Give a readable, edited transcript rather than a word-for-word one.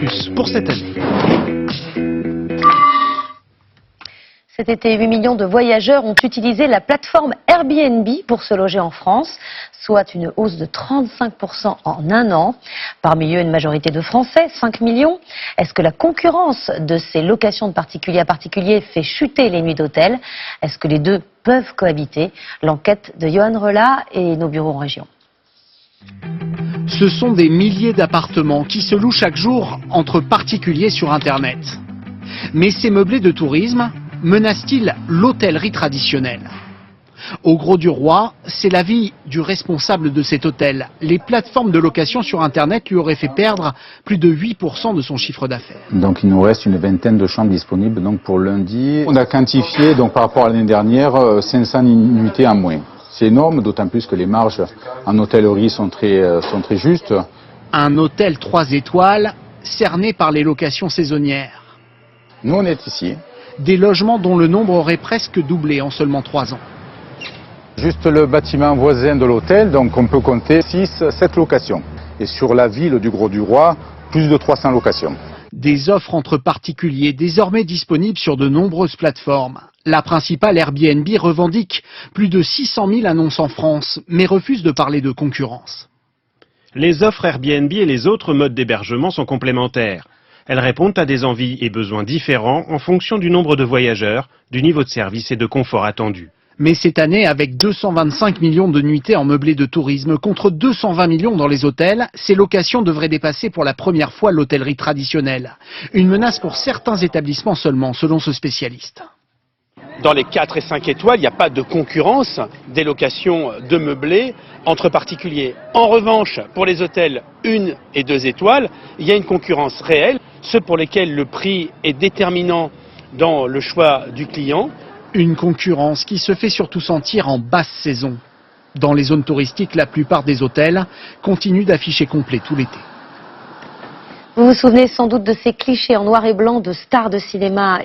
plus pour cette année. Cet été, 8 millions de voyageurs ont utilisé la plateforme Airbnb pour se loger en France, soit une hausse de 35% en un an. Parmi eux, une majorité de Français, 5 millions. Est-ce que la concurrence de ces locations de particulier à particulier fait chuter les nuits d'hôtel? Est-ce que les deux peuvent cohabiter? L'enquête de Johan Relat et nos bureaux en région. Ce sont des milliers d'appartements qui se louent chaque jour entre particuliers sur Internet. Mais ces meublés de tourisme menacent-ils l'hôtellerie traditionnelle? Au Grau du Roi, c'est l'avis du responsable de cet hôtel. Les plateformes de location sur Internet lui auraient fait perdre plus de 8% de son chiffre d'affaires. Donc il nous reste une vingtaine de chambres disponibles donc pour lundi. On a quantifié donc par rapport à l'année dernière 500 nuitées en moins. C'est énorme, d'autant plus que les marges en hôtellerie sont très justes. Un hôtel 3 étoiles cerné par les locations saisonnières. Nous on est ici. Des logements dont le nombre aurait presque doublé en seulement 3 ans. Juste le bâtiment voisin de l'hôtel, donc on peut compter 6-7 locations. Et sur la ville du Grau du Roi, plus de 300 locations. Des offres entre particuliers désormais disponibles sur de nombreuses plateformes. La principale Airbnb revendique plus de 600 000 annonces en France, mais refuse de parler de concurrence. Les offres Airbnb et les autres modes d'hébergement sont complémentaires. Elles répondent à des envies et besoins différents en fonction du nombre de voyageurs, du niveau de service et de confort attendu. Mais cette année, avec 225 millions de nuitées en meublé de tourisme contre 220 millions dans les hôtels, ces locations devraient dépasser pour la première fois l'hôtellerie traditionnelle. Une menace pour certains établissements seulement, selon ce spécialiste. Dans les 4 et 5 étoiles, il n'y a pas de concurrence des locations de meublés entre particuliers. En revanche, pour les hôtels 1 et 2 étoiles, il y a une concurrence réelle, ceux pour lesquels le prix est déterminant dans le choix du client. Une concurrence qui se fait surtout sentir en basse saison. Dans les zones touristiques, la plupart des hôtels continuent d'afficher complet tout l'été. Vous vous souvenez sans doute de ces clichés en noir et blanc de stars de cinéma